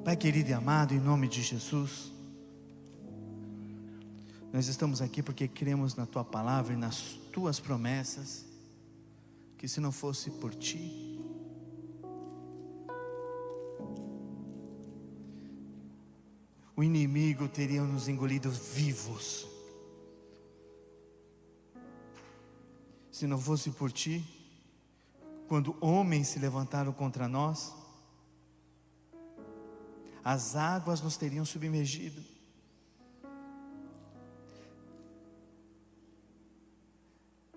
Pai querido e amado, em nome de Jesus, nós estamos aqui porque cremos na Tua palavra e nas Tuas promessas, que se não fosse por Ti, o inimigo teria nos engolido vivos. Se não fosse por Ti, quando homens se levantaram contra nós, as águas nos teriam submergido.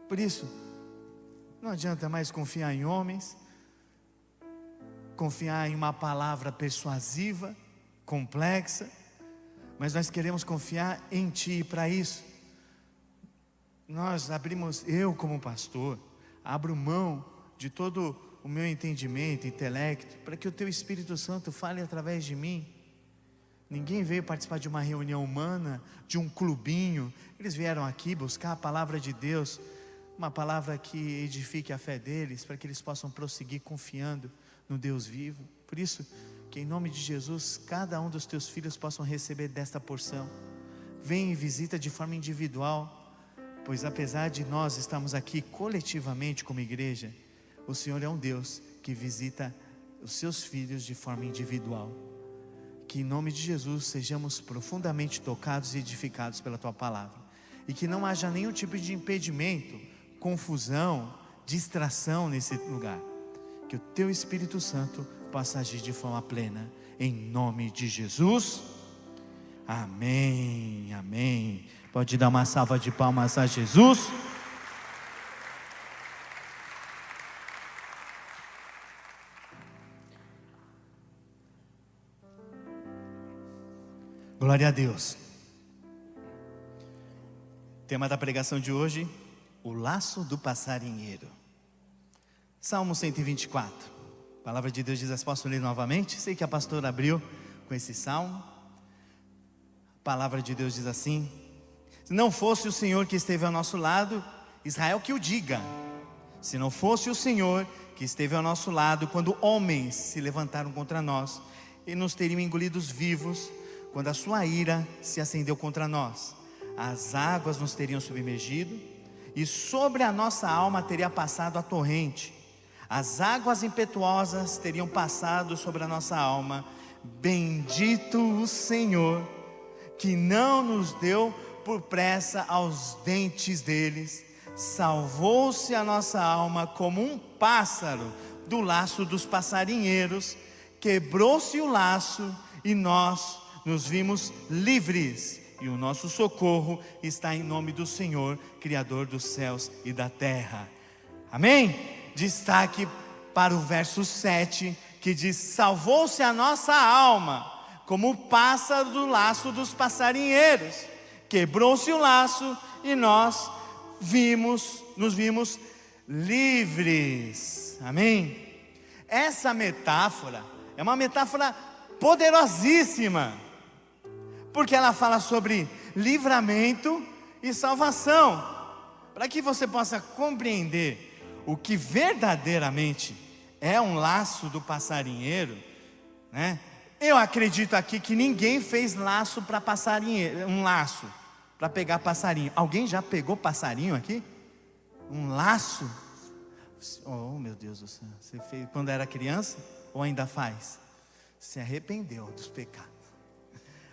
Por isso, não adianta mais confiar em homens, confiar em uma palavra persuasiva, complexa, mas nós queremos confiar em Ti. E para isso, eu como pastor, abro mão de todo o meu entendimento, intelecto, para que o Teu Espírito Santo fale através de mim. Ninguém veio participar de uma reunião humana, de um clubinho. Eles vieram aqui buscar a palavra de Deus, uma palavra que edifique a fé deles, para que eles possam prosseguir confiando no Deus vivo. Por isso, que em nome de Jesus, cada um dos Teus filhos possam receber desta porção. Vem e visita de forma individual, pois apesar de nós estarmos aqui coletivamente como igreja, o Senhor é um Deus que visita os Seus filhos de forma individual. Que em nome de Jesus sejamos profundamente tocados e edificados pela Tua palavra, e que não haja nenhum tipo de impedimento, confusão, distração nesse lugar. Que o Teu Espírito Santo possa agir de forma plena, em nome de Jesus. Amém, amém. Pode dar uma salva de palmas a Jesus. Glória a Deus. Tema da pregação de hoje: o laço do passarinheiro. Salmo 124. A palavra de Deus diz assim, posso ler novamente? Sei que a pastora abriu com esse salmo. A palavra de Deus diz assim: se não fosse o Senhor que esteve ao nosso lado, Israel que o diga. Se não fosse o Senhor que esteve ao nosso lado, quando homens se levantaram contra nós, e nos teriam engolidos vivos, quando a sua ira se acendeu contra nós, as águas nos teriam submergido, e sobre a nossa alma teria passado a torrente. As águas impetuosas teriam passado sobre a nossa alma. Bendito o Senhor, que não nos deu por pressa aos dentes deles. Salvou-se a nossa alma como um pássaro do laço dos passarinheiros. Quebrou-se o laço e nós nos vimos livres. E o nosso socorro está em nome do Senhor, Criador dos céus e da terra. Amém? Destaque para o verso 7, que diz: salvou-se a nossa alma, como o pássaro do laço dos passarinheiros. Quebrou-se o laço e nós nos vimos livres. Amém? Essa metáfora é uma metáfora poderosíssima, porque ela fala sobre livramento e salvação. Para que você possa compreender o que verdadeiramente é um laço do passarinheiro, né? Eu acredito aqui que ninguém fez laço para passarinheiro, um laço para pegar passarinho. Alguém já pegou passarinho aqui? Um laço? Oh meu Deus do céu, você fez quando era criança ou ainda faz? Se arrependeu dos pecados.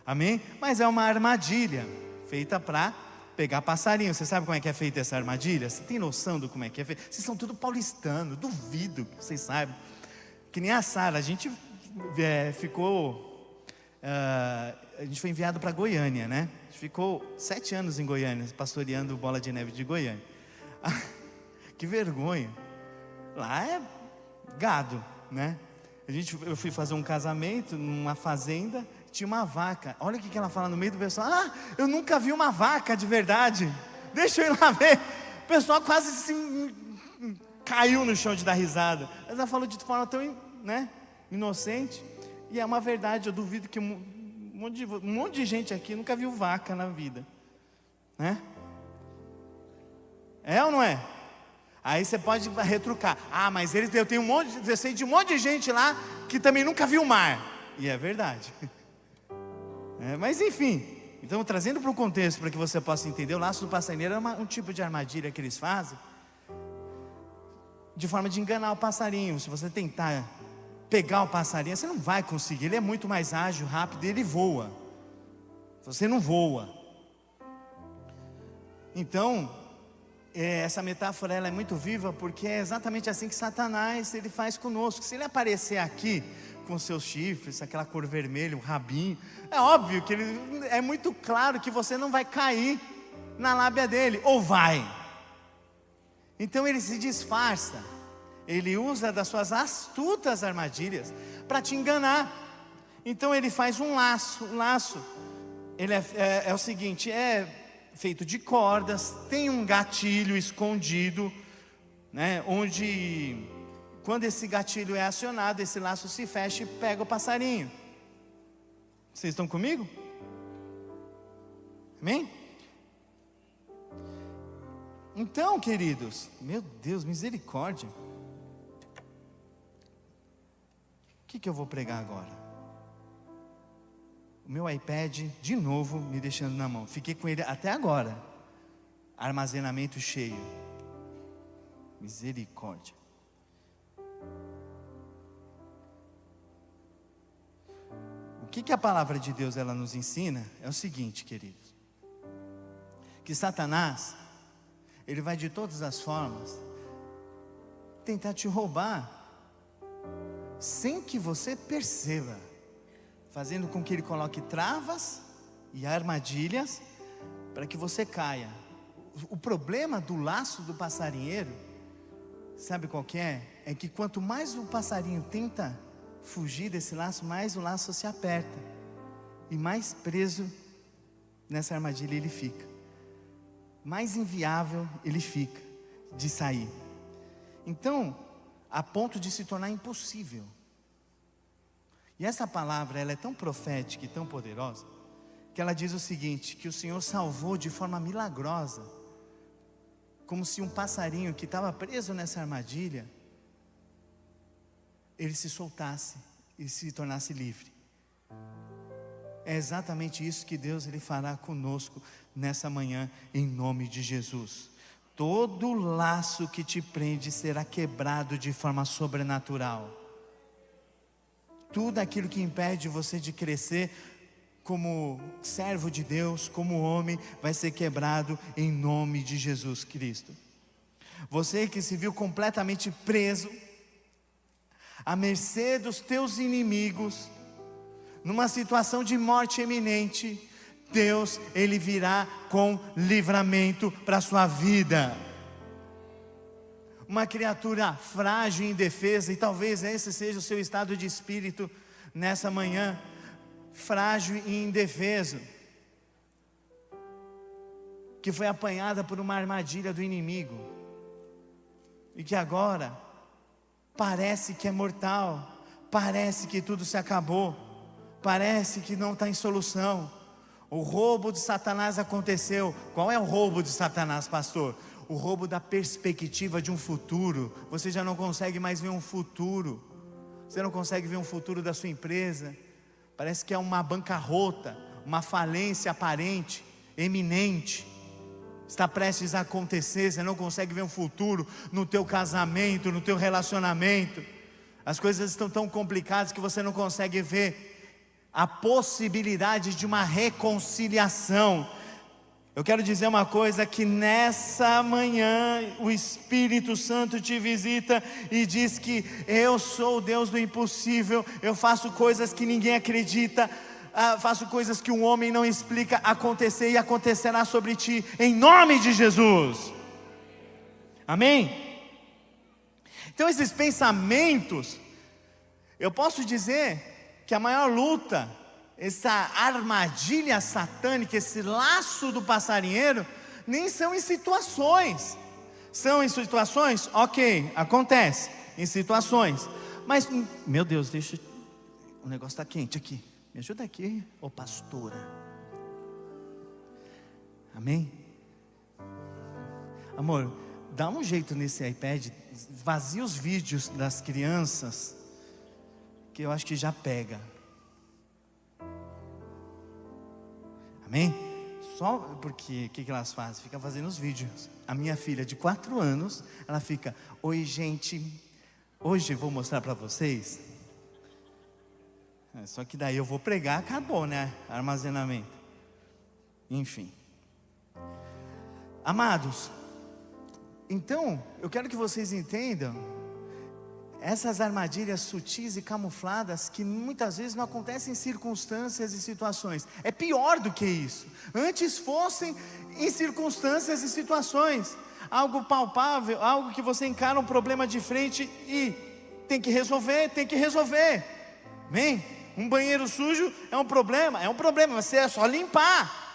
Amém? Mas é uma armadilha feita para pegar passarinho. Você sabe como é que é feita essa armadilha? Você tem noção do como é que é feita? Vocês são tudo paulistano, duvido que vocês saibam. Que nem a Sara, a gente a gente foi enviado para Goiânia, né? A gente ficou 7 anos em Goiânia, pastoreando Bola de Neve de Goiânia. Que vergonha. Lá é gado, né? Eu fui fazer um casamento numa fazenda, tinha uma vaca. Olha o que ela fala no meio do pessoal: eu nunca vi uma vaca de verdade, deixa eu ir lá ver. O pessoal quase assim caiu no chão de dar risada. Mas ela falou de forma tão, né, inocente. E é uma verdade. Eu duvido que um monte de gente aqui nunca viu vaca na vida, né? É ou não é? Aí você pode retrucar: mas eu sei de um monte de gente lá que também nunca viu o mar. E é verdade. Mas enfim, então trazendo para o contexto, para que você possa entender, o laço do passarinheiro é um tipo de armadilha que eles fazem, de forma de enganar o passarinho. Se você tentar pegar o passarinho, você não vai conseguir. Ele é muito mais ágil, rápido, e ele voa. Você não voa. Então, essa metáfora ela é muito viva, porque é exatamente assim que Satanás ele faz conosco. Se ele aparecer aqui com seus chifres, aquela cor vermelha, o rabinho, é óbvio que é muito claro que você não vai cair na lábia dele, ou vai. Então ele se disfarça, ele usa das suas astutas armadilhas para te enganar. Então ele faz um laço. O laço ele é o seguinte, é feito de cordas, tem um gatilho escondido, né, onde quando esse gatilho é acionado, esse laço se fecha e pega o passarinho. Vocês estão comigo? Amém? Então, queridos, meu Deus, misericórdia. O que eu vou pregar agora? O meu iPad, de novo, me deixando na mão. Fiquei com ele até agora. Armazenamento cheio. Misericórdia. O que a palavra de Deus ela nos ensina é o seguinte, queridos. Que Satanás, ele vai de todas as formas tentar te roubar, sem que você perceba, fazendo com que ele coloque travas e armadilhas para que você caia. O problema do laço do passarinheiro, sabe qual que é? É que quanto mais o passarinho tenta fugir desse laço, mais o laço se aperta e mais preso nessa armadilha ele fica, mais inviável ele fica de sair. Então, a ponto de se tornar impossível. E essa palavra ela é tão profética e tão poderosa, que ela diz o seguinte, que o Senhor salvou de forma milagrosa, como se um passarinho que estava preso nessa armadilha, ele se soltasse e se tornasse livre. É exatamente isso que Deus ele fará conosco nessa manhã, em nome de Jesus. Todo laço que te prende será quebrado de forma sobrenatural. Tudo aquilo que impede você de crescer como servo de Deus, como homem, vai ser quebrado em nome de Jesus Cristo. Você que se viu completamente preso, à mercê dos teus inimigos, numa situação de morte iminente, Deus, Ele virá com livramento para a sua vida. Uma criatura frágil e indefesa, e talvez esse seja o seu estado de espírito nessa manhã, frágil e indefeso, que foi apanhada por uma armadilha do inimigo, e que agora parece que é mortal, parece que tudo se acabou, parece que não está em solução. O roubo de Satanás aconteceu. Qual é o roubo de Satanás, pastor? O roubo da perspectiva de um futuro. Você já não consegue mais ver um futuro. Você não consegue ver um futuro da sua empresa. Parece que é uma bancarrota, uma falência aparente, eminente. Está prestes a acontecer. Você não consegue ver um futuro no teu casamento, no teu relacionamento. As coisas estão tão complicadas que você não consegue ver a possibilidade de uma reconciliação. Eu quero dizer uma coisa, que nessa manhã o Espírito Santo te visita e diz que eu sou o Deus do impossível. Eu faço coisas que ninguém acredita, faço coisas que um homem não explica acontecer, e acontecerá sobre ti, em nome de Jesus. Amém? Então esses pensamentos, eu posso dizer que a maior luta, essa armadilha satânica, esse laço do passarinheiro, nem são em situações. São em situações? Ok, acontece em situações. Mas, meu Deus, o negócio está quente aqui. Me ajuda aqui, ô pastora. Amém? Amor, dá um jeito nesse iPad, vazia os vídeos das crianças, que eu acho que já pega. Amém? Só porque, o que elas fazem? Fica fazendo os vídeos. A minha filha de 4 anos, ela fica: oi gente, hoje eu vou mostrar para vocês. Só que daí eu vou pregar, acabou, né? Armazenamento. Enfim. Amados, então, eu quero que vocês entendam essas armadilhas sutis e camufladas que muitas vezes não acontecem em circunstâncias e situações. É pior do que isso. Antes fossem em circunstâncias e situações, algo palpável, algo que você encara um problema de frente e tem que resolver. Amém? Um banheiro sujo é um problema, mas é só limpar.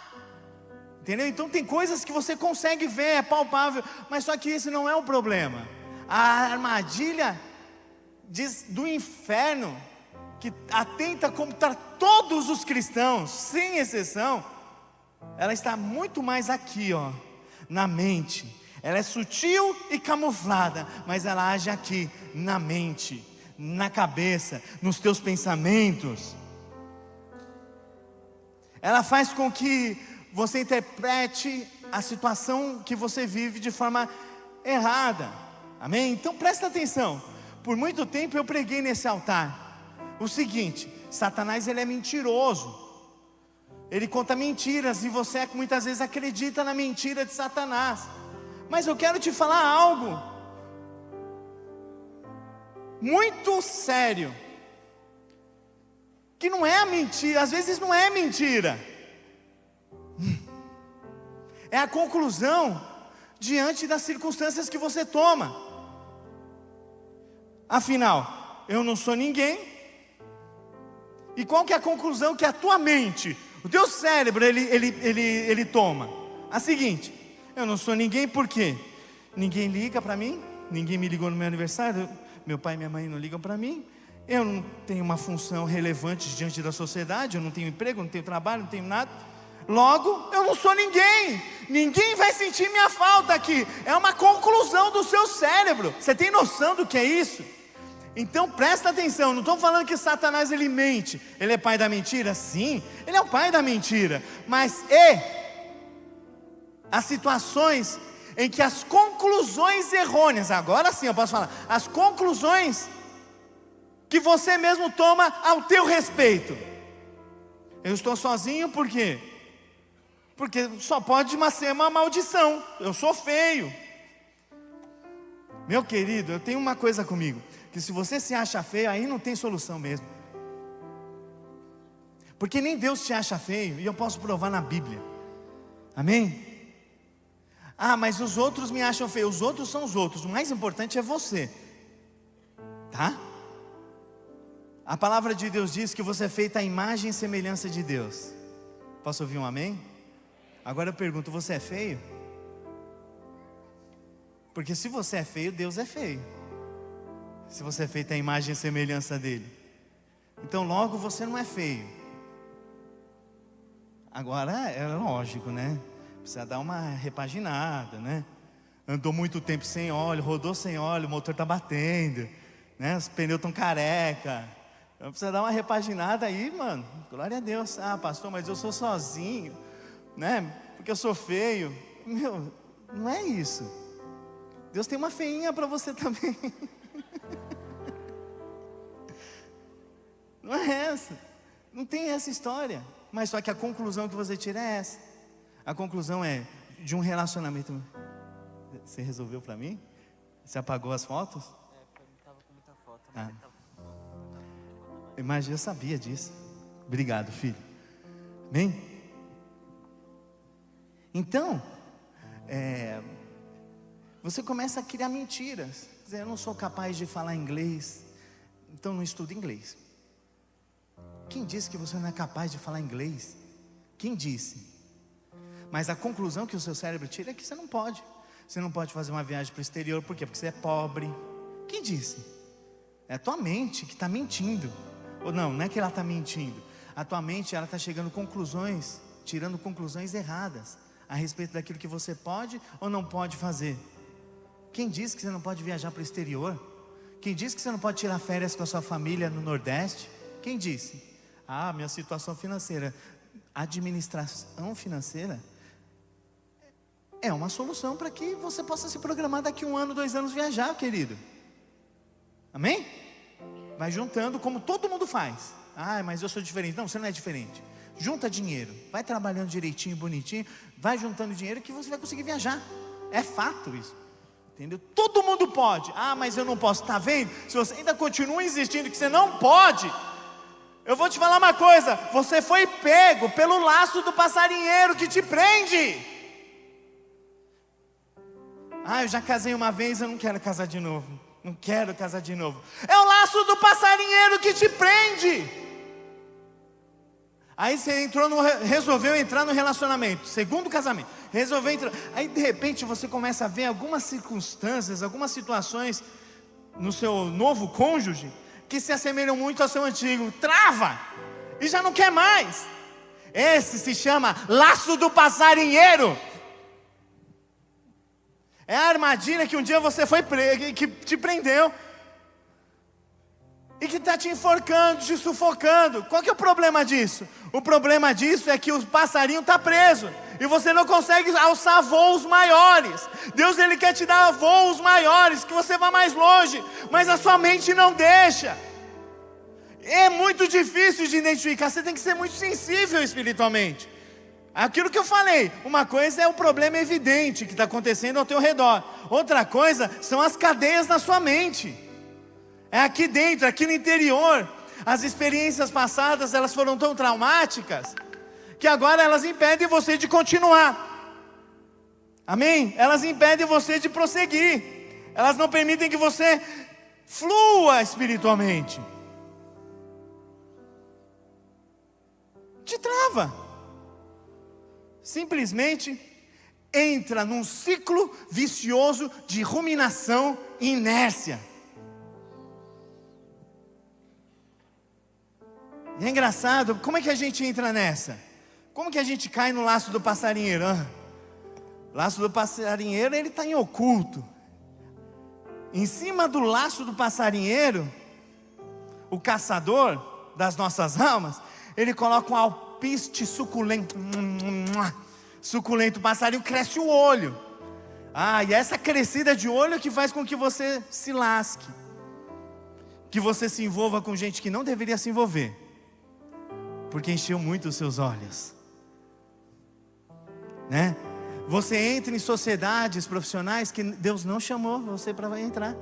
Entendeu? Então tem coisas que você consegue ver, é palpável, mas só que esse não é o problema. A armadilha do inferno, que atenta contra todos os cristãos, sem exceção, ela está muito mais aqui, ó, na mente. Ela é sutil e camuflada, mas ela age aqui, na mente, na cabeça, nos teus pensamentos. Ela faz com que você interprete a situação que você vive de forma errada. Amém? Então presta atenção. Por muito tempo eu preguei nesse altar o seguinte: Satanás, ele é mentiroso. Ele conta mentiras e você muitas vezes acredita na mentira de Satanás. Mas eu quero te falar algo muito sério, que não é mentira, às vezes não é mentira. É a conclusão diante das circunstâncias que você toma. Afinal, eu não sou ninguém. E qual que é a conclusão que a tua mente, o teu cérebro, ele toma? A seguinte: eu não sou ninguém porque ninguém liga para mim, ninguém me ligou no meu aniversário, meu pai e minha mãe não ligam para mim, eu não tenho uma função relevante diante da sociedade, eu não tenho emprego, não tenho trabalho, não tenho nada. Logo, eu não sou ninguém. Ninguém vai sentir minha falta aqui. É uma conclusão do seu cérebro. Você tem noção do que é isso? Então presta atenção. Não estou falando que Satanás ele mente. Ele é pai da mentira? Sim, ele é o pai da mentira. Mas as situações em que as conclusões errôneas, agora sim eu posso falar, as conclusões que você mesmo toma ao teu respeito. Eu estou sozinho por quê? Porque só pode ser uma maldição. Eu sou feio. Meu querido, eu tenho uma coisa comigo, que se você se acha feio, aí não tem solução mesmo. Porque nem Deus te acha feio, e eu posso provar na Bíblia. Amém? Ah, mas os outros me acham feio. Os outros são os outros, o mais importante é você. Tá? A palavra de Deus diz que você é feita à imagem e semelhança de Deus. Posso ouvir um amém? Agora eu pergunto, você é feio? Porque se você é feio, Deus é feio. Se você é feito à imagem e semelhança dele, então logo você não é feio. Agora é lógico, né? Precisa dar uma repaginada, né? Andou muito tempo sem óleo, rodou sem óleo, o motor está batendo, né? Os pneus estão careca. Então precisa dar uma repaginada aí, mano. Glória a Deus. Ah, pastor, mas eu sou sozinho, né? Porque eu sou feio. Meu, não é isso. Deus tem uma feinha para você também. Não é essa. Não tem essa história. Mas só que a conclusão que você tira é essa. A conclusão é de um relacionamento. Você resolveu para mim? Você apagou as fotos? Não estava com muita foto, mas Mas eu sabia disso. Obrigado, filho. Amém? Então, você começa a criar mentiras. Dizer, eu não sou capaz de falar inglês, então não estudo inglês. Quem disse que você não é capaz de falar inglês? Quem disse? Mas a conclusão que o seu cérebro tira é que você não pode. Você não pode fazer uma viagem para o exterior, por quê? Porque você é pobre. Quem disse? É a tua mente que está mentindo. Ou não é que ela está mentindo. A tua mente, ela está chegando conclusões, tirando conclusões erradas a respeito daquilo que você pode ou não pode fazer. Quem disse que você não pode viajar para o exterior? Quem disse que você não pode tirar férias com a sua família no Nordeste? Quem disse? Ah, minha situação financeira. administração financeira é uma solução para que você possa se programar daqui 1 ano, 2 anos viajar, querido. Amém? Vai juntando como todo mundo faz. Ah, mas eu sou diferente. Não, você não é diferente. Junta dinheiro, vai trabalhando direitinho, bonitinho, vai juntando dinheiro que você vai conseguir viajar. É fato isso. Entendeu? Todo mundo pode. Ah, mas eu não posso. Está vendo? Se você ainda continua insistindo que você não pode, eu vou te falar uma coisa: você foi pego pelo laço do passarinheiro que te prende. Ah, eu já casei uma vez, eu não quero casar de novo. Não quero casar de novo. É o laço do passarinheiro que te prende. Aí você resolveu entrar no relacionamento, segundo casamento, resolveu entrar. Aí de repente você começa a ver algumas circunstâncias, algumas situações no seu novo cônjuge que se assemelham muito ao seu antigo. Trava e já não quer mais. Esse se chama laço do passarinheiro. É a armadilha que um dia você foi preso, que te prendeu e que está te enforcando, te sufocando. Qual que é o problema disso? O problema disso é que o passarinho está preso e você não consegue alçar voos maiores. Deus, Ele quer te dar voos maiores, que você vá mais longe, mas a sua mente não deixa. É muito difícil de identificar, você tem que ser muito sensível espiritualmente. Aquilo que eu falei, uma coisa é o problema evidente que está acontecendo ao teu redor, outra coisa são as cadeias na sua mente. É aqui dentro, aqui no interior. As experiências passadas, elas foram tão traumáticas que agora elas impedem você de continuar. Amém? Elas impedem você de prosseguir. Elas não permitem que você flua espiritualmente. Te trava. Simplesmente entra num ciclo vicioso de ruminação e inércia. E é engraçado, como é que a gente entra nessa? Como que a gente cai no laço do passarinheiro? O laço do passarinheiro, ele está em oculto. Em cima do laço do passarinheiro, o caçador das nossas almas, ele coloca um alpiste suculento. Suculento, o passarinho cresce o olho. E essa crescida de olho que faz com que você se lasque, que você se envolva com gente que não deveria se envolver, porque encheu muito os seus olhos, né? Você entra em sociedades profissionais que Deus não chamou você para entrar,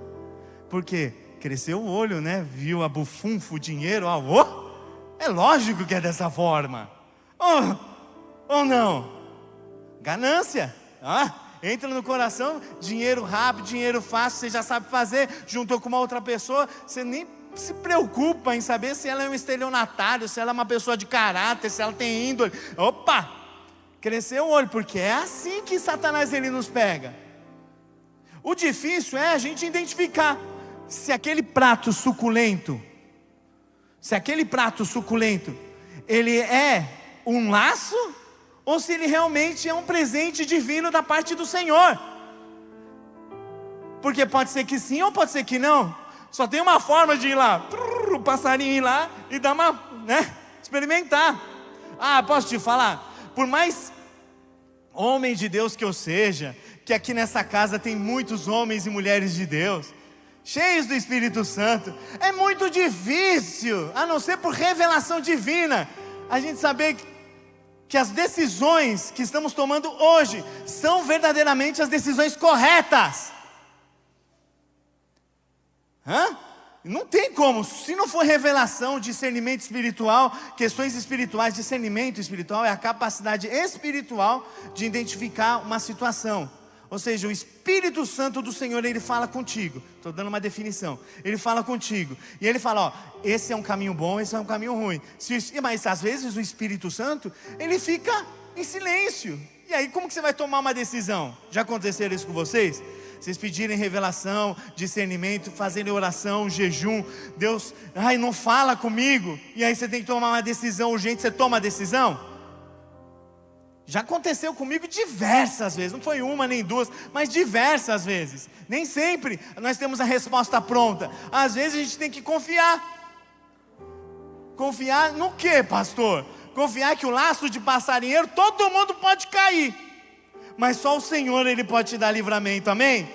porque cresceu o olho, né? Viu a bufunfa, o dinheiro, é lógico que é dessa forma, ou não? Ganância, entra no coração, dinheiro rápido, dinheiro fácil, você já sabe fazer, juntou com uma outra pessoa, você nem se preocupa em saber se ela é um estelionatário, se ela é uma pessoa de caráter, se ela tem índole. Cresceu o olho, porque é assim que Satanás ele nos pega. O difícil é a gente identificar se aquele prato suculento, ele é um laço, ou se ele realmente é um presente divino da parte do Senhor. Porque pode ser que sim ou pode ser que não. Só tem uma forma de ir lá, o passarinho ir lá e dar uma, experimentar. Posso te falar, por mais homem de Deus que eu seja, que aqui nessa casa tem muitos homens e mulheres de Deus, cheios do Espírito Santo, é muito difícil, a não ser por revelação divina, a gente saber que as decisões que estamos tomando hoje são verdadeiramente as decisões corretas. Não tem como, se não for revelação, discernimento espiritual, questões espirituais, discernimento espiritual é a capacidade espiritual de identificar uma situação. Ou seja, o Espírito Santo do Senhor, ele fala contigo. Estou dando uma definição. Ele fala contigo. E ele fala, esse é um caminho bom, esse é um caminho ruim. Mas às vezes o Espírito Santo, ele fica em silêncio. E aí como que você vai tomar uma decisão? Já aconteceu isso com vocês? Vocês pedirem revelação, discernimento, fazerem oração, jejum. Deus, não fala comigo. E aí você tem que tomar uma decisão urgente, você toma a decisão? Já aconteceu comigo diversas vezes, não foi uma nem duas, mas diversas vezes. Nem sempre nós temos a resposta pronta. Às vezes a gente tem que confiar. Confiar no quê, pastor? confiar que o laço de passarinheiro, todo mundo pode cair, mas só o Senhor, Ele pode te dar livramento, amém?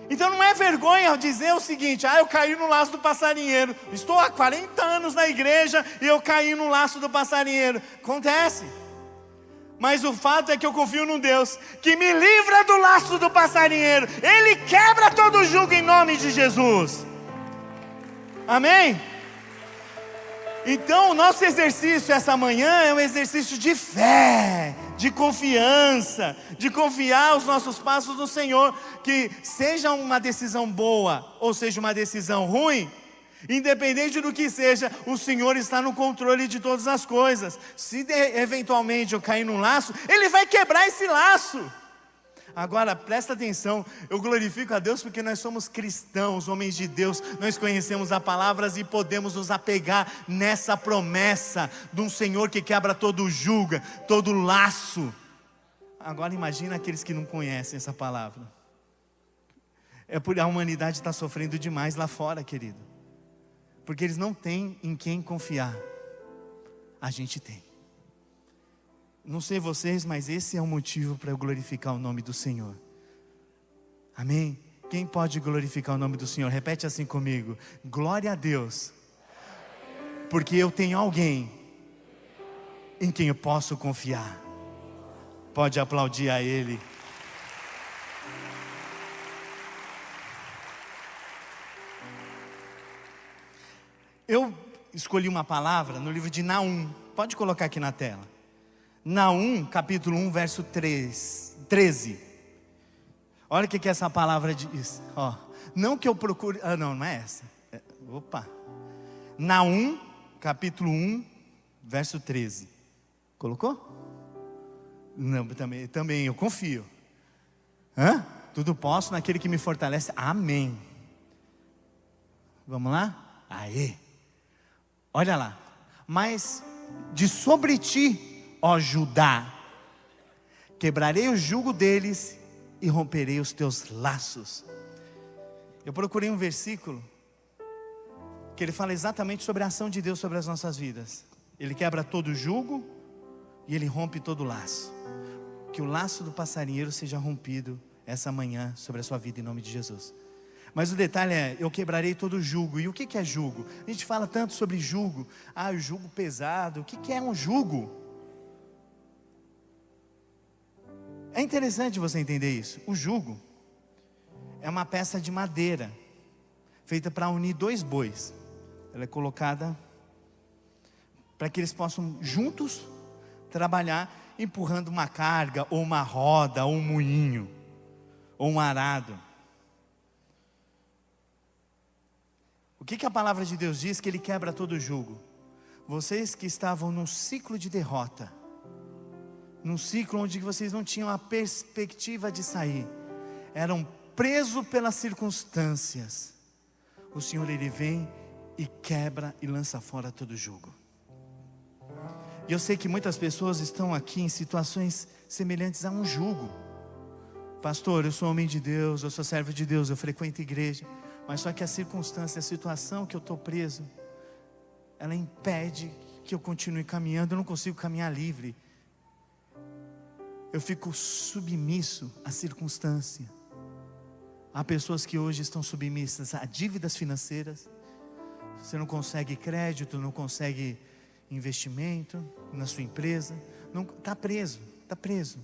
Então não é vergonha dizer o seguinte: eu caí no laço do passarinheiro, estou há 40 anos na igreja e eu caí no laço do passarinheiro. Acontece, mas o fato é que eu confio num Deus que me livra do laço do passarinheiro. Ele quebra todo jugo em nome de Jesus, amém? Então o nosso exercício essa manhã é um exercício de fé, de confiança, de confiar os nossos passos no Senhor. Que seja uma decisão boa, ou seja uma decisão ruim, independente do que seja, o Senhor está no controle de todas as coisas. Se eventualmente eu cair num laço, Ele vai quebrar esse laço. Agora presta atenção, eu glorifico a Deus porque nós somos cristãos, homens de Deus, nós conhecemos a palavra e podemos nos apegar nessa promessa de um Senhor que quebra todo jugo, todo laço. Agora imagina aqueles que não conhecem essa palavra. A humanidade está sofrendo demais lá fora, querido, porque eles não têm em quem confiar. A gente tem. Não sei vocês, mas esse é o motivo para eu glorificar o nome do Senhor. Amém? Quem pode glorificar o nome do Senhor? Repete assim comigo: glória a Deus, porque eu tenho alguém em quem eu posso confiar. Pode aplaudir a Ele. Eu escolhi uma palavra no livro de Naum. Pode colocar aqui na tela. Naum, capítulo 1, verso 13. Olha o que essa palavra diz. Não que eu procure... não é essa. Naum, capítulo 1, verso 13. Colocou? Não, também eu confio. Tudo posso naquele que me fortalece. Amém. Vamos lá? Aê. Olha lá. Mas de sobre ti, ó Judá, quebrarei o jugo deles e romperei os teus laços. Eu procurei um versículo que ele fala exatamente sobre a ação de Deus sobre as nossas vidas. Ele quebra todo o jugo e Ele rompe todo o laço. Que o laço do passarinheiro seja rompido essa manhã sobre a sua vida em nome de Jesus. Mas o detalhe é: eu quebrarei todo o jugo. E o que é jugo? A gente fala tanto sobre jugo. O jugo pesado. O que é um jugo? É interessante você entender isso. O jugo é uma peça de madeira feita para unir dois bois. Ela é colocada para que eles possam juntos trabalhar, empurrando uma carga, ou uma roda, ou um moinho, ou um arado. O que a palavra de Deus diz? Que Ele quebra todo o jugo. Vocês que estavam num ciclo de derrota, num ciclo onde vocês não tinham a perspectiva de sair, eram presos pelas circunstâncias, o Senhor, Ele vem e quebra e lança fora todo o jugo. E eu sei que muitas pessoas estão aqui em situações semelhantes a um jugo. Pastor, eu sou homem de Deus, eu sou servo de Deus, eu frequento a igreja, mas só que a circunstância, a situação que eu estou preso, ela impede que eu continue caminhando. Eu não consigo caminhar livre. Eu fico submisso à circunstância. Há pessoas que hoje estão submissas a dívidas financeiras. Você não consegue crédito, não consegue investimento na sua empresa. Está preso,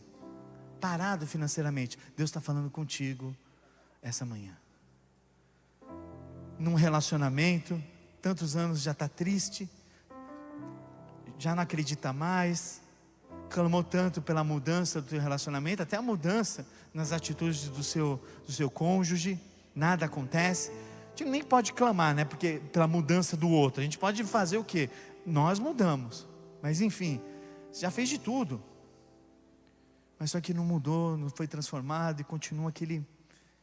parado financeiramente. Deus está falando contigo essa manhã. Num relacionamento, tantos anos, já está triste, já não acredita mais, clamou tanto pela mudança do teu relacionamento, até a mudança nas atitudes do seu cônjuge, nada acontece. A gente nem pode clamar, né? Porque pela mudança do outro, a gente pode fazer o quê? Nós mudamos, mas enfim, você já fez de tudo, mas só que não mudou, não foi transformado e continua aquele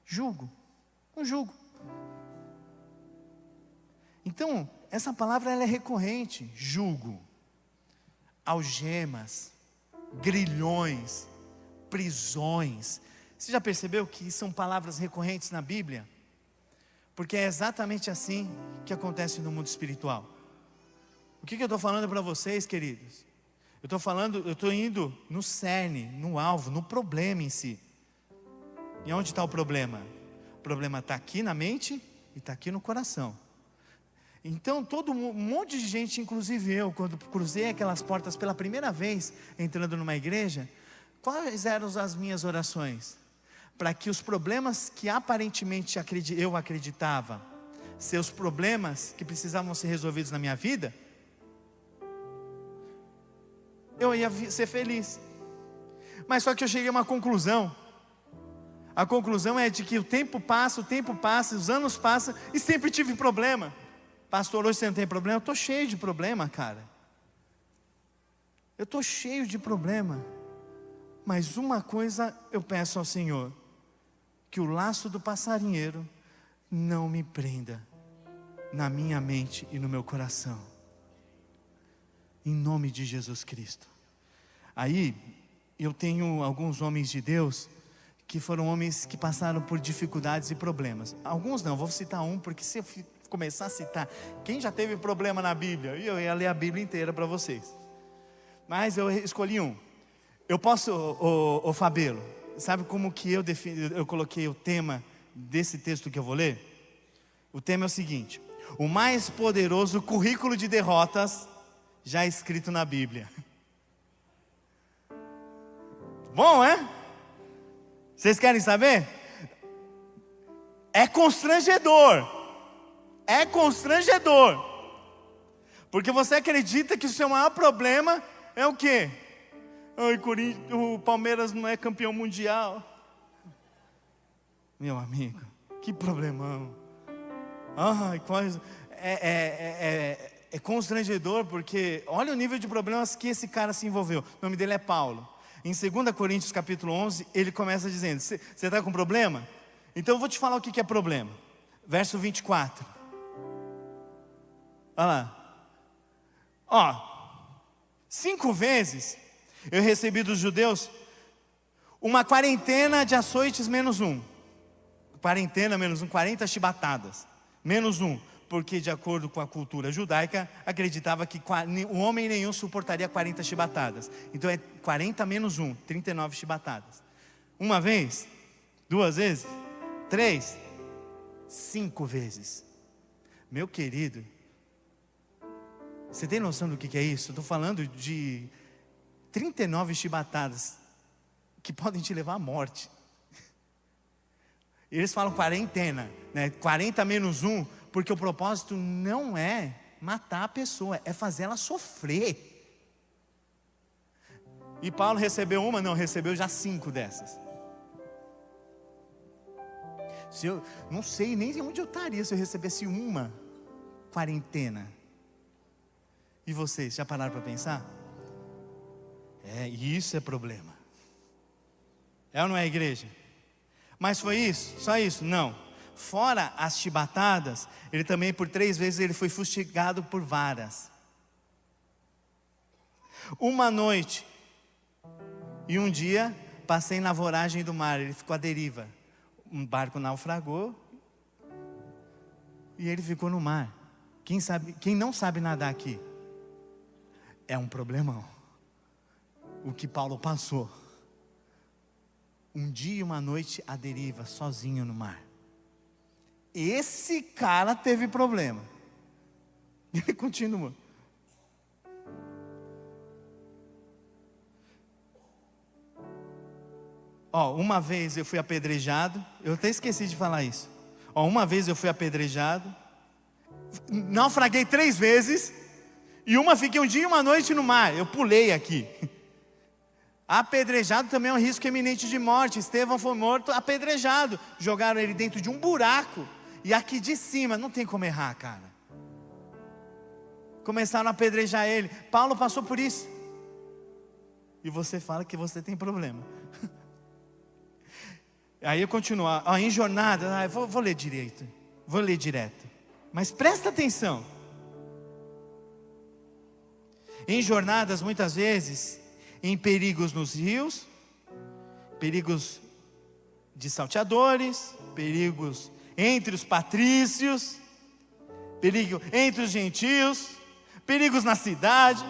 jugo, um jugo. Então, essa palavra ela é recorrente: jugo, algemas, grilhões, prisões. Você já percebeu que são palavras recorrentes na Bíblia? Porque é exatamente assim que acontece no mundo espiritual. O que eu estou falando para vocês, queridos? Eu estou indo no cerne, no alvo, no problema em si. E onde está o problema? O problema está aqui na mente e está aqui no coração. Então um monte de gente, inclusive eu, quando cruzei aquelas portas pela primeira vez, entrando numa igreja, quais eram as minhas orações? Para que os problemas que aparentemente eu acreditava ser os problemas que precisavam ser resolvidos na minha vida, eu ia ser feliz. Mas só que eu cheguei a uma conclusão. A conclusão é de que o tempo passa, os anos passam, e sempre tive problema. Pastor, hoje você não tem problema? Eu estou cheio de problema, cara. Eu estou cheio de problema. Mas uma coisa eu peço ao Senhor: que o laço do passarinheiro não me prenda na minha mente e no meu coração. Em nome de Jesus Cristo. Aí, eu tenho alguns homens de Deus que foram homens que passaram por dificuldades e problemas. Alguns não, vou citar um, porque se eu começar a citar, quem já teve problema na Bíblia? Eu ia ler a Bíblia inteira para vocês. Mas eu escolhi um. Eu posso, ô Fabelo, sabe como que eu coloquei o tema desse texto que eu vou ler? O tema é o seguinte: o mais poderoso currículo de derrotas já escrito na Bíblia. Bom, é? Vocês querem saber? É constrangedor. É constrangedor. Porque você acredita que o seu maior problema é o quê? Ai, o Palmeiras não é campeão mundial. Meu amigo, que problemão. Ai, é constrangedor, porque olha o nível de problemas que esse cara se envolveu. O nome dele é Paulo. Em 2 Coríntios capítulo 11, ele começa dizendo: você está com problema? Então eu vou te falar o que é problema. Verso 24. Olha lá. 5 vezes eu recebi dos judeus uma quarentena de açoites menos um. Quarentena menos um, 40 chibatadas. Menos um. Porque de acordo com a cultura judaica, acreditava que o homem nenhum suportaria 40 chibatadas. Então é 40 menos 1, 39 chibatadas. Uma vez, 2 vezes, 3, 5 vezes. Meu querido, você tem noção do que é isso? Estou falando de 39 chibatadas que podem te levar à morte. Eles falam quarentena, né? 40 menos 1, porque o propósito não é matar a pessoa, é fazer ela sofrer. E Paulo recebeu uma? Não, recebeu já 5 dessas. Eu não sei nem onde eu estaria se eu recebesse uma quarentena. E vocês, já pararam para pensar? Isso é problema. É ou não é, igreja? Mas foi isso? Só isso? Não. Fora as chibatadas, ele também por 3 vezes ele foi fustigado por varas. Uma noite e um dia passei na voragem do mar, ele ficou à deriva. Um barco naufragou e ele ficou no mar. Quem não sabe nadar aqui? É um problemão. O que Paulo passou. Um dia e uma noite à deriva, sozinho no mar. Esse cara teve problema. Ele continua. Uma vez eu fui apedrejado. Eu até esqueci de falar isso. Uma vez eu fui apedrejado. Naufraguei 3 vezes. E uma fiquei um dia e uma noite no mar. Eu pulei aqui. Apedrejado também é um risco iminente de morte. Estevão foi morto apedrejado. Jogaram ele dentro de um buraco. E aqui de cima, não tem como errar, cara. Começaram a apedrejar ele. Paulo passou por isso. E você fala que você tem problema. Aí eu continuo. Em jornada, vou ler direito. Vou ler direto. Mas presta atenção. Em jornadas, muitas vezes, em perigos nos rios, perigos de salteadores, perigos entre os patrícios, perigo entre os gentios, perigos na cidade,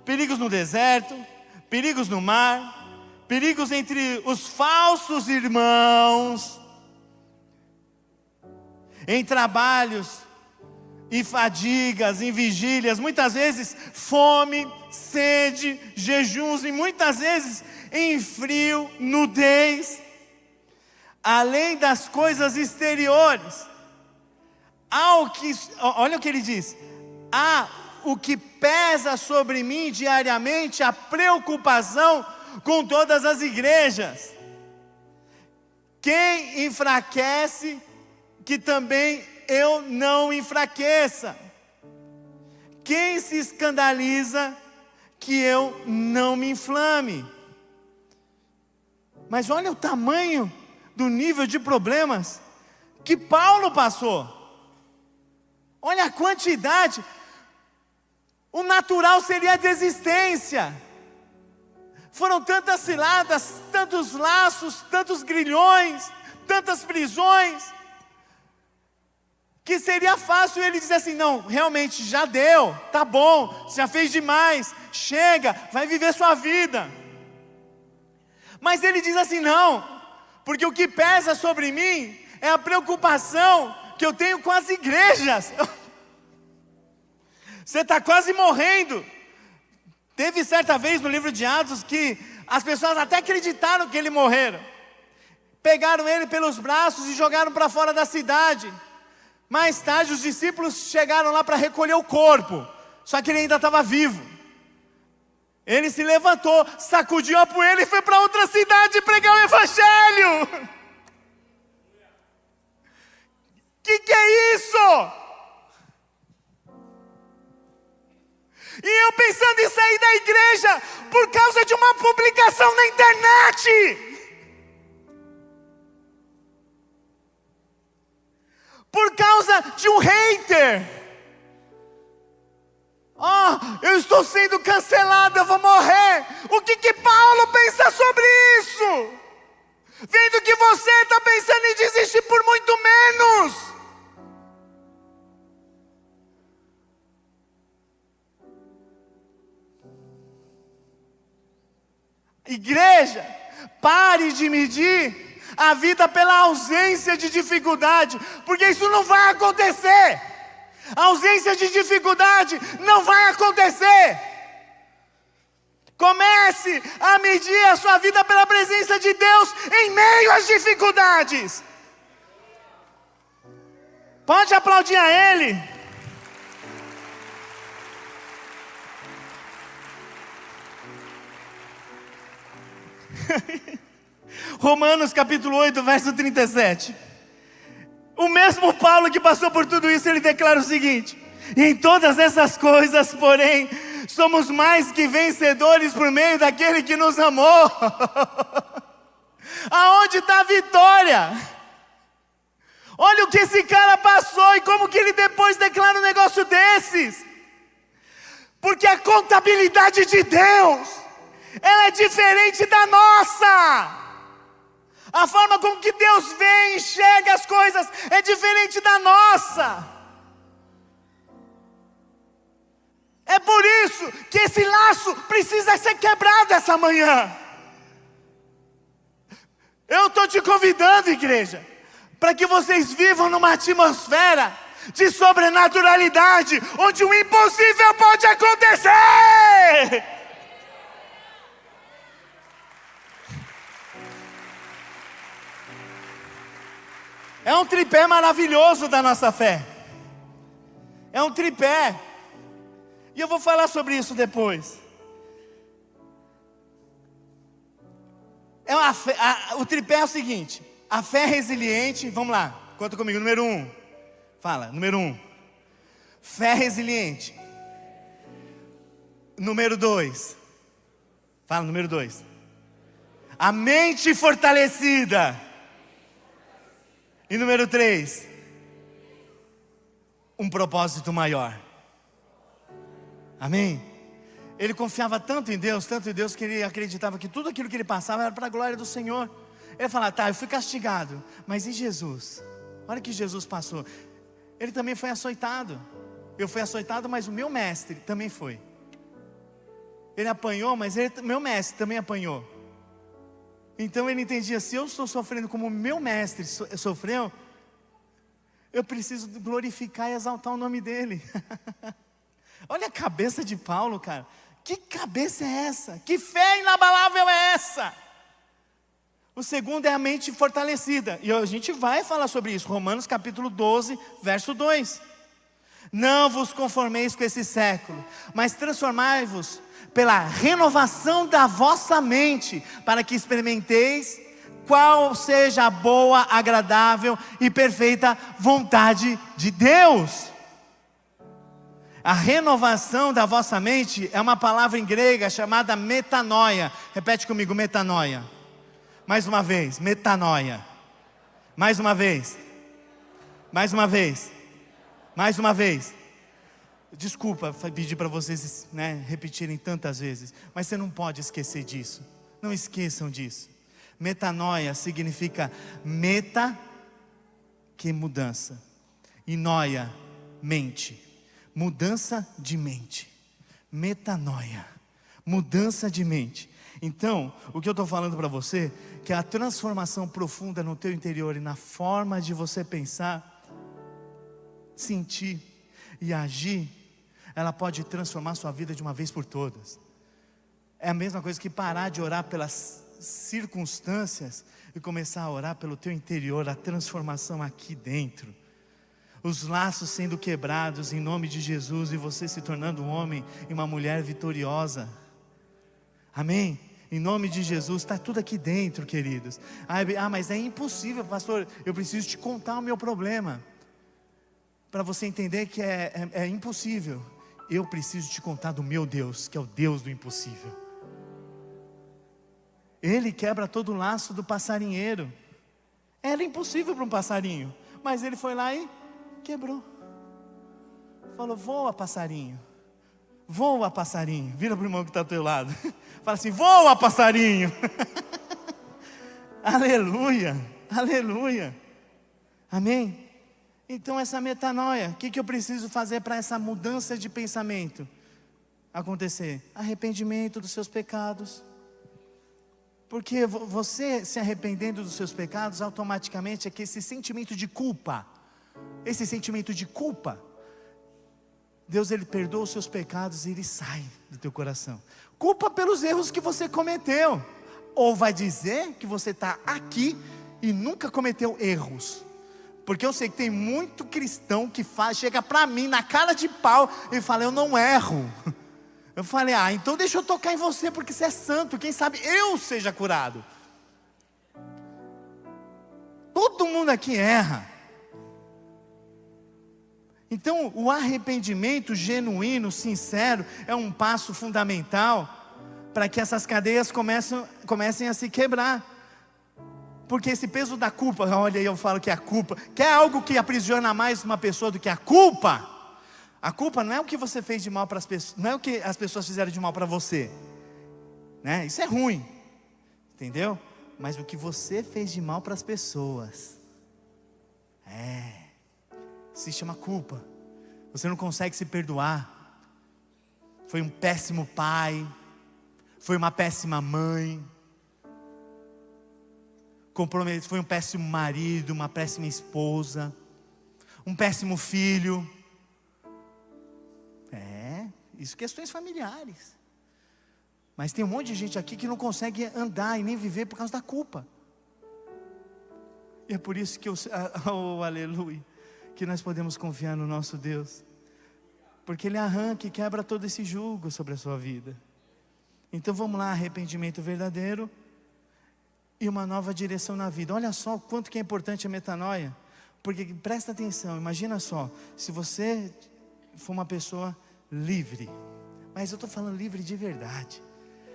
perigos no deserto, perigos no mar, perigos entre os falsos irmãos, em trabalhos, em fadigas, em vigílias, muitas vezes fome, sede, jejuns, e muitas vezes em frio, nudez. Além das coisas exteriores, olha o que ele diz: há o que pesa sobre mim diariamente, a preocupação com todas as igrejas. Quem enfraquece, que também eu não enfraqueça. Quem se escandaliza, que eu não me inflame. Mas olha o tamanho do nível de problemas que Paulo passou. Olha a quantidade. O natural seria a desistência. Foram tantas ciladas, tantos laços, tantos grilhões, tantas prisões, que seria fácil ele dizer assim: não, realmente já deu, tá bom, já fez demais, chega, vai viver sua vida. Mas ele diz assim: não, porque o que pesa sobre mim é a preocupação que eu tenho com as igrejas. Você está quase morrendo. Teve certa vez no livro de Atos que as pessoas até acreditaram que ele morreu. Pegaram ele pelos braços e jogaram para fora da cidade. Mais tarde os discípulos chegaram lá para recolher o corpo, só que ele ainda estava vivo. Ele se levantou, sacudiu a poeira e foi para outra cidade pregar o evangelho. Que é isso? E eu pensando em sair da igreja por causa de uma publicação na internet. Por causa de um hater. Eu estou sendo cancelado, eu vou morrer. O que Paulo pensa sobre isso? Vendo que você está pensando em desistir por muito menos. Igreja, pare de medir a vida pela ausência de dificuldade, porque isso não vai acontecer. A ausência de dificuldade não vai acontecer. Comece a medir a sua vida pela presença de Deus em meio às dificuldades. Pode aplaudir a Ele. Romanos capítulo 8, verso 37. O mesmo Paulo que passou por tudo isso, ele declara o seguinte: e em todas essas coisas, porém, somos mais que vencedores por meio daquele que nos amou. Aonde está a vitória? Olha o que esse cara passou e como que ele depois declara um negócio desses. Porque a contabilidade de Deus, ela é diferente da nossa. A forma como que Deus vê e enxerga as coisas é diferente da nossa. É por isso que esse laço precisa ser quebrado essa manhã. Eu estou te convidando, igreja, para que vocês vivam numa atmosfera de sobrenaturalidade, onde o impossível pode acontecer. É um tripé maravilhoso da nossa fé. É um tripé. E eu vou falar sobre isso depois. O tripé é o seguinte: a fé resiliente, vamos lá, conta comigo, número 1. Fala, número 1. Fé resiliente. Número 2. Fala, número 2. A mente fortalecida. E número 3, um propósito maior. Amém? Ele confiava tanto em Deus, que ele acreditava que tudo aquilo que ele passava era para a glória do Senhor. Ele falava: tá, eu fui castigado, mas e Jesus? Olha o que Jesus passou. Ele também foi açoitado. Eu fui açoitado, mas o meu mestre também foi. Ele apanhou, mas meu mestre também apanhou. Então ele entendia, se eu estou sofrendo como meu mestre sofreu, eu preciso glorificar e exaltar o nome dele. Olha a cabeça de Paulo, cara. Que cabeça é essa? Que fé inabalável é essa? O segundo é a mente fortalecida. E a gente vai falar sobre isso. Romanos capítulo 12, verso 2. Não vos conformeis com esse século, mas transformai-vos pela renovação da vossa mente, para que experimenteis qual seja a boa, agradável e perfeita vontade de Deus. A renovação da vossa mente é uma palavra em grega chamada metanoia. Repete comigo, metanoia. Mais uma vez, metanoia. Mais uma vez. Mais uma vez. Mais uma vez. Desculpa pedir para vocês, repetirem tantas vezes, mas você não pode esquecer disso. Não esqueçam disso. Metanoia significa meta, que mudança, e noia, mente. Mudança de mente. Metanoia, mudança de mente. Então, o que eu estou falando para você, que a transformação profunda no teu interior e na forma de você pensar, sentir e agir, ela pode transformar a sua vida de uma vez por todas. É a mesma coisa que parar de orar pelas circunstâncias e começar a orar pelo teu interior, a transformação aqui dentro. Os laços sendo quebrados em nome de Jesus e você se tornando um homem e uma mulher vitoriosa. Amém? Em nome de Jesus, está tudo aqui dentro, queridos. Mas é impossível, pastor, eu preciso te contar o meu problema. Para você entender que é impossível. Eu preciso te contar do meu Deus, que é o Deus do impossível. Ele quebra todo o laço do passarinheiro. Era impossível para um passarinho, mas ele foi lá e quebrou. Falou, voa passarinho. Voa passarinho. Vira para o irmão que está ao teu lado. Fala assim, voa passarinho. Aleluia, aleluia. Amém? Então essa metanoia, o que eu preciso fazer para essa mudança de pensamento acontecer? Arrependimento dos seus pecados. Porque você se arrependendo dos seus pecados, automaticamente é que esse sentimento de culpa, Deus ele perdoa os seus pecados e ele sai do teu coração. Culpa pelos erros que você cometeu. Ou vai dizer que você está aqui e nunca cometeu erros. Porque eu sei que tem muito cristão que chega para mim na cara de pau e fala, eu não erro. Eu falei, então deixa eu tocar em você porque você é santo, quem sabe eu seja curado. Todo mundo aqui erra. Então o arrependimento genuíno, sincero, é um passo fundamental para que essas cadeias comecem a se quebrar. Porque esse peso da culpa, olha aí eu falo que é a culpa, que é algo que aprisiona mais uma pessoa do que a culpa. A culpa não é o que você fez de mal para as pessoas, não é o que as pessoas fizeram de mal para você, isso é ruim, entendeu? Mas o que você fez de mal para as pessoas, se chama culpa. Você não consegue se perdoar. Foi um péssimo pai, foi uma péssima mãe, foi um péssimo marido, uma péssima esposa, um péssimo filho. Isso questões familiares. Mas tem um monte de gente aqui que não consegue andar e nem viver por causa da culpa. E é por isso que aleluia, que nós podemos confiar no nosso Deus. Porque Ele arranca e quebra todo esse jugo sobre a sua vida. Então vamos lá, arrependimento verdadeiro e uma nova direção na vida. Olha só o quanto que é importante a metanoia. Porque presta atenção, imagina só, se você for uma pessoa livre, mas eu estou falando livre de verdade,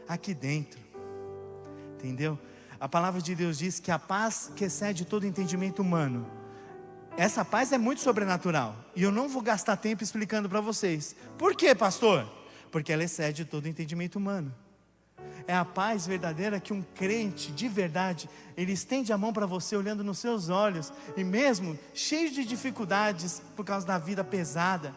aqui dentro, entendeu? A palavra de Deus diz que a paz que excede todo entendimento humano, essa paz é muito sobrenatural, e eu não vou gastar tempo explicando para vocês. Por quê, pastor? Porque ela excede todo entendimento humano. É a paz verdadeira que um crente de verdade, ele estende a mão para você olhando nos seus olhos, e mesmo cheio de dificuldades por causa da vida pesada,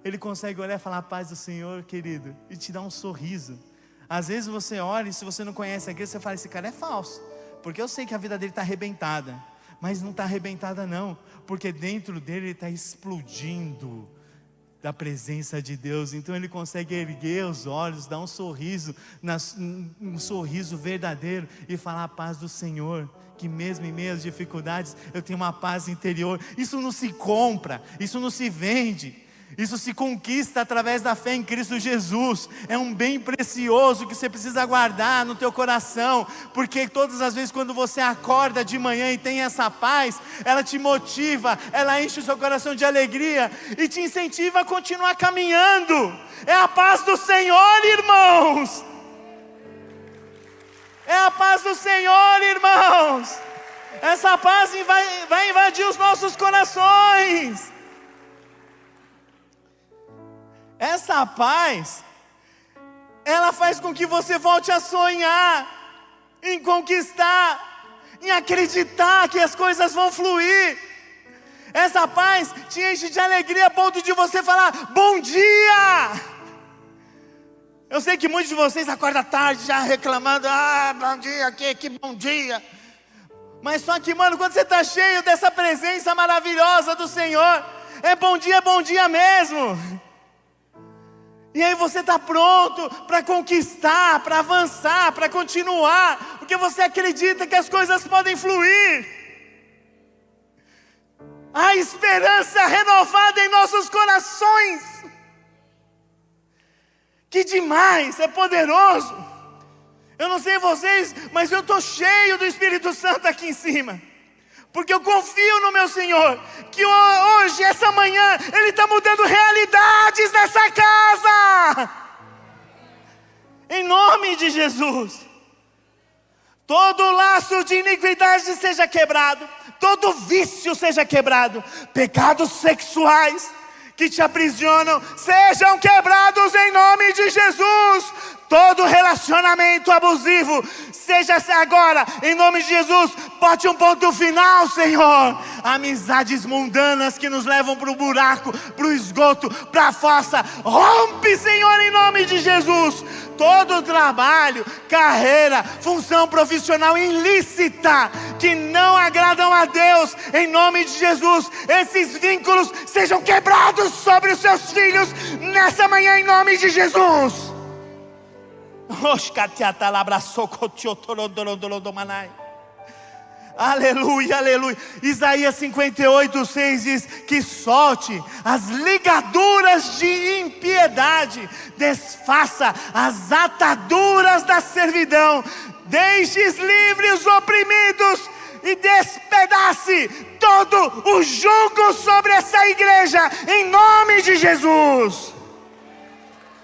Ele consegue olhar e falar: a paz do Senhor, querido, e te dar um sorriso. Às vezes você olha e se você não conhece aquele, você fala: esse cara é falso, porque eu sei que a vida dele está arrebentada. Mas não está arrebentada não, porque dentro dele ele está explodindo da presença de Deus. Então ele consegue erguer os olhos, dar um sorriso, um sorriso verdadeiro, e falar: a paz do Senhor, que mesmo em meio às dificuldades, eu tenho uma paz interior. Isso não se compra, isso não se vende, isso se conquista através da fé em Cristo Jesus. É um bem precioso que você precisa guardar no teu coração, porque todas as vezes quando você acorda de manhã e tem essa paz, ela te motiva, ela enche o seu coração de alegria e te incentiva a continuar caminhando. É a paz do Senhor, irmãos. É a paz do Senhor, irmãos. Essa paz vai invadir os nossos corações. Essa paz, ela faz com que você volte a sonhar, em conquistar, em acreditar que as coisas vão fluir. Essa paz te enche de alegria a ponto de você falar: bom dia. Eu sei que muitos de vocês acordam tarde já reclamando: bom dia, que bom dia. Mas só que, mano, quando você está cheio dessa presença maravilhosa do Senhor, é bom dia mesmo. E aí você está pronto para conquistar, para avançar, para continuar, porque você acredita que as coisas podem fluir. Há esperança renovada em nossos corações. Que demais, é poderoso. Eu não sei vocês, mas eu estou cheio do Espírito Santo aqui em cima. Porque eu confio no meu Senhor, que hoje, essa manhã, Ele está mudando realidades nessa casa. Em nome de Jesus. Todo laço de iniquidade seja quebrado, todo vício seja quebrado, pecados sexuais que te aprisionam sejam quebrados em nome de Jesus. Todo relacionamento abusivo, seja agora, em nome de Jesus, bote um ponto final, Senhor. Amizades mundanas que nos levam para o buraco, para o esgoto, para a fossa, rompe, Senhor, em nome de Jesus. Todo trabalho, carreira, função profissional ilícita, que não agradam a Deus, em nome de Jesus, esses vínculos sejam quebrados sobre os seus filhos, nessa manhã, em nome de Jesus. Aleluia, aleluia. Isaías 58:6 diz que solte as ligaduras de impiedade, desfaça as ataduras da servidão, deixe livres os oprimidos e despedace todo o jugo sobre essa igreja, em nome de Jesus.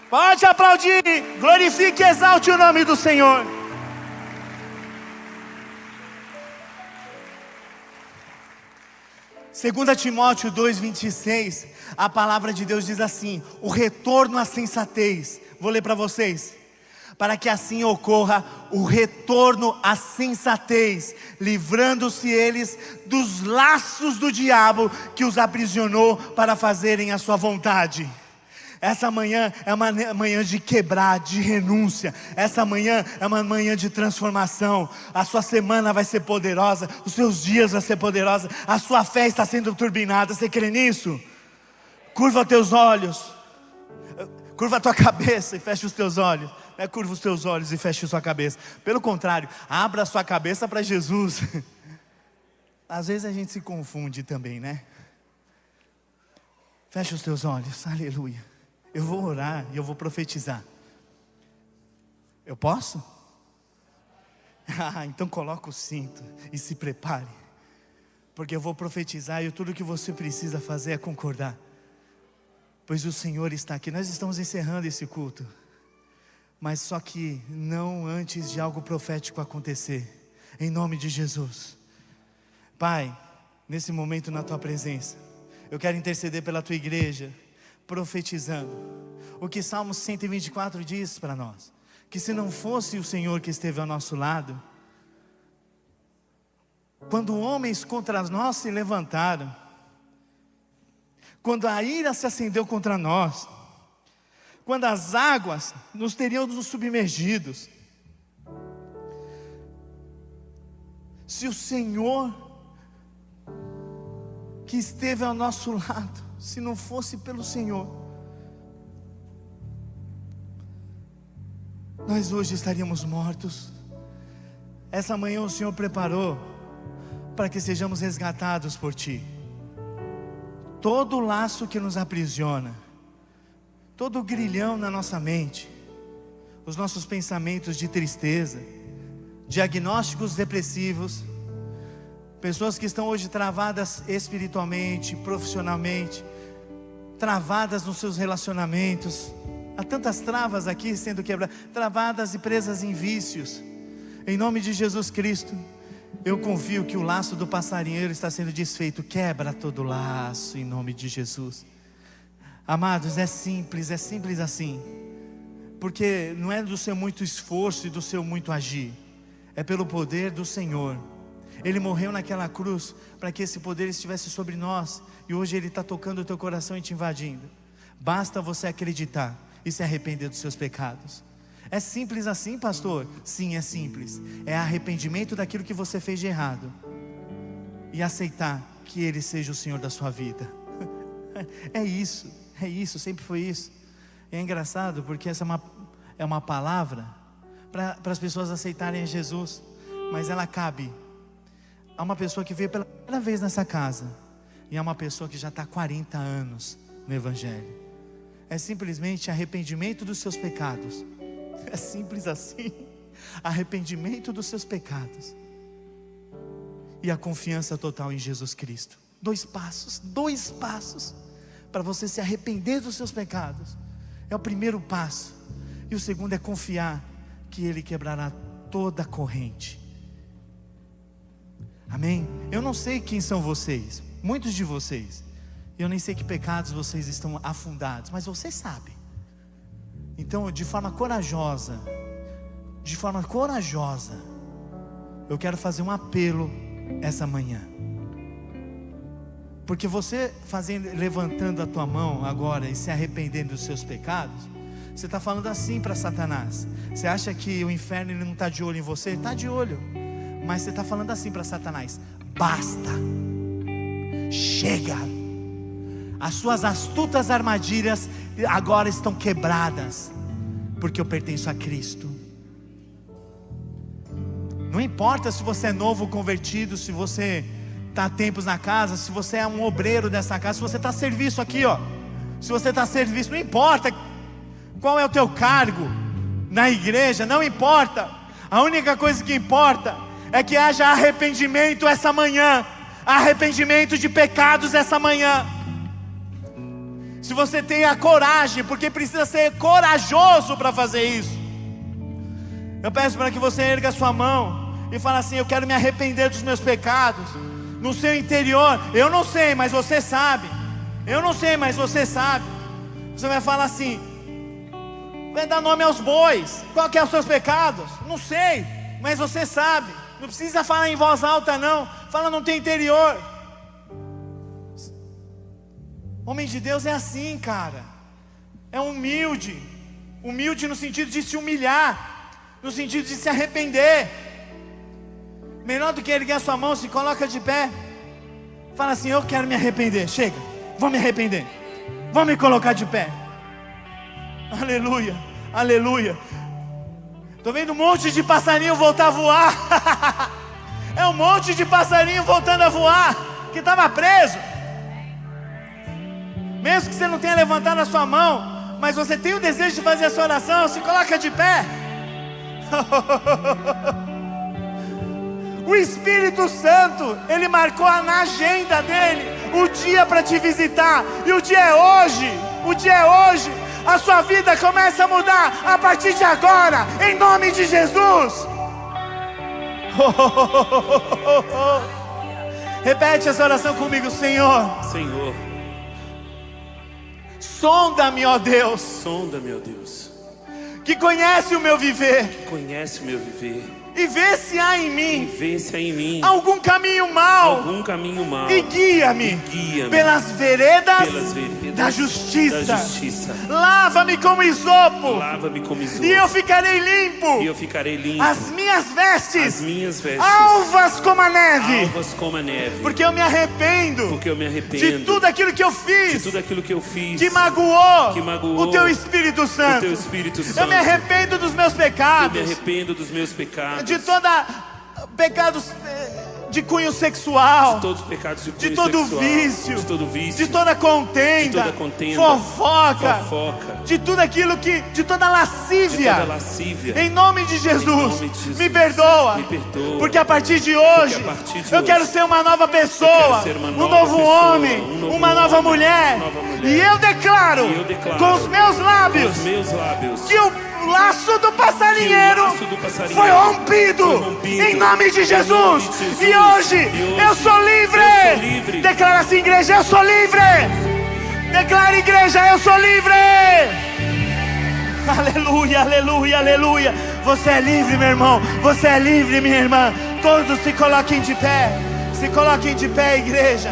Pode aplaudir, glorifique e exalte o nome do Senhor. Segunda Timóteo 2:26, a palavra de Deus diz assim: o retorno à sensatez. Vou ler para vocês. Para que assim ocorra o retorno à sensatez, livrando-se eles dos laços do diabo que os aprisionou para fazerem a sua vontade. Essa manhã é uma manhã de quebrar, de renúncia. Essa manhã é uma manhã de transformação. A sua semana vai ser poderosa, os seus dias vão ser poderosos. A sua fé está sendo turbinada. Você crê nisso? Curva os teus olhos, curva a tua cabeça e fecha os teus olhos. Não é curva os teus olhos e fecha a sua cabeça. Pelo contrário, abra a sua cabeça para Jesus. Às vezes a gente se confunde também, né? Fecha os teus olhos, aleluia. Eu vou orar e eu vou profetizar. Eu posso? Então coloca o cinto e se prepare, porque eu vou profetizar e tudo que você precisa fazer é concordar, pois o Senhor está aqui. Nós estamos encerrando esse culto, mas só que não antes de algo profético acontecer, em nome de Jesus. Pai, nesse momento na tua presença, eu quero interceder pela tua igreja, profetizando o que Salmo 124 diz para nós: que se não fosse o Senhor que esteve ao nosso lado, quando homens contra nós se levantaram, quando a ira se acendeu contra nós, quando as águas nos teriam nos submergidos, se o Senhor que esteve ao nosso lado, se não fosse pelo Senhor, nós hoje estaríamos mortos. Essa manhã o Senhor preparou para que sejamos resgatados por Ti. Todo laço que nos aprisiona, todo grilhão na nossa mente, os nossos pensamentos de tristeza, diagnósticos depressivos, pessoas que estão hoje travadas espiritualmente, profissionalmente, travadas nos seus relacionamentos. Há tantas travas aqui sendo quebradas, travadas e presas em vícios. Em nome de Jesus Cristo, eu confio que o laço do passarinheiro está sendo desfeito. Quebra todo laço em nome de Jesus. Amados, é simples assim. Porque não é do seu muito esforço e do seu muito agir, é pelo poder do Senhor. Ele morreu naquela cruz para que esse poder estivesse sobre nós, e hoje Ele está tocando o teu coração e te invadindo. Basta você acreditar e se arrepender dos seus pecados. É simples assim, pastor? Sim, é simples. É arrependimento daquilo que você fez de errado e aceitar que Ele seja o Senhor da sua vida. É isso, sempre foi isso. É engraçado porque essa é uma palavra para as pessoas aceitarem Jesus, mas ela cabe a uma pessoa que veio pela primeira vez nessa casa, e a uma pessoa que já está há 40 anos no Evangelho. É simplesmente arrependimento dos seus pecados. É simples assim. Arrependimento dos seus pecados e a confiança total em Jesus Cristo. 2 passos para você se arrepender dos seus pecados. É o primeiro passo. E o segundo é confiar que Ele quebrará toda a corrente. Amém? Eu não sei quem são vocês, muitos de vocês, eu nem sei que pecados vocês estão afundados, mas você sabe. Então, de forma corajosa, eu quero fazer um apelo essa manhã. Porque você levantando a tua mão agora e se arrependendo dos seus pecados, você está falando assim para Satanás. Você acha que o inferno ele não está de olho em você? Ele está de olho. Mas você está falando assim para Satanás: basta, chega. As suas astutas armadilhas agora estão quebradas, porque eu pertenço a Cristo. Não importa se você é novo convertido, se você está há tempos na casa, se você é um obreiro dessa casa, se você está a serviço aqui, ó. Se você está a serviço, não importa qual é o teu cargo na igreja, não importa. A única coisa que importa é que haja arrependimento essa manhã, arrependimento de pecados essa manhã. Se você tem a coragem, porque precisa ser corajoso para fazer isso, eu peço para que você erga a sua mão e fale assim: eu quero me arrepender dos meus pecados. No seu interior, eu não sei, mas você sabe. Eu não sei, mas você sabe. Você vai falar assim, vai dar nome aos bois. Qual que é os seus pecados? Não sei, mas você sabe. Não precisa falar em voz alta não, fala no teu interior. Homem de Deus é assim, cara. É humilde. Humilde no sentido de se humilhar, no sentido de se arrepender. Melhor do que erguer a sua mão, se coloca de pé. Fala assim: eu quero me arrepender. Chega, vou me arrepender. Vou me colocar de pé. Aleluia, aleluia. Estou vendo um monte de passarinho voltar a voar. É um monte de passarinho voltando a voar, que estava preso. Mesmo que você não tenha levantado a sua mão, mas você tem o desejo de fazer essa oração, se coloca de pé. O Espírito Santo, Ele marcou na agenda dele o dia para te visitar. E o dia é hoje. O dia é hoje. A sua vida começa a mudar a partir de agora, em nome de Jesus. Repete essa oração comigo: Senhor, sonda-me, ó Deus, sonda-me, ó Deus, que conhece o meu viver, que conhece o meu viver. e vê se há em mim Vê se há em mim algum caminho mau algum caminho mau e guia-me guia-me pelas veredas da da justiça. justiça. Lava-me como isopo Lava-me como isopo, e eu ficarei limpo. e eu ficarei limpo. As minhas vestes As minhas vestes alvas como a neve, alvas como a neve, porque eu me arrependo porque eu me de arrependo tudo aquilo que eu de fiz tudo aquilo que eu fiz que magoou que magoou o teu Espírito o Santo. teu Espírito Santo. Eu me arrependo dos meus Eu me pecados, arrependo dos meus pecados, de toda pecados de cunho sexual, de todos os pecados de de cunho todo sexual, vício, de todo vício, de toda contenda, de toda contenda, fofoca, fofoca, de tudo aquilo que, de toda de lascívia. toda lascívia. Em nome de Jesus, nome de Jesus, me perdoa, me perdoa, porque a partir de hoje, porque a partir de eu hoje, quero ser uma nova pessoa, ser uma um nova novo pessoa, homem, um novo uma nova homem, mulher. uma nova mulher. E eu declaro, E eu declaro, com os meus lábios, com os meus lábios, que o laço do passarinheiro, que o laço do passarinheiro foi rompido, foi rompido, em nome de em Jesus. nome de Jesus. E hoje, E hoje eu sou livre. eu sou livre. Declara assim, igreja, eu sou livre. Declara, igreja, eu sou livre. Aleluia, aleluia, aleluia. Você é livre, meu irmão. Você é livre, minha irmã. Todos se coloquem de pé. Se coloquem de pé, igreja.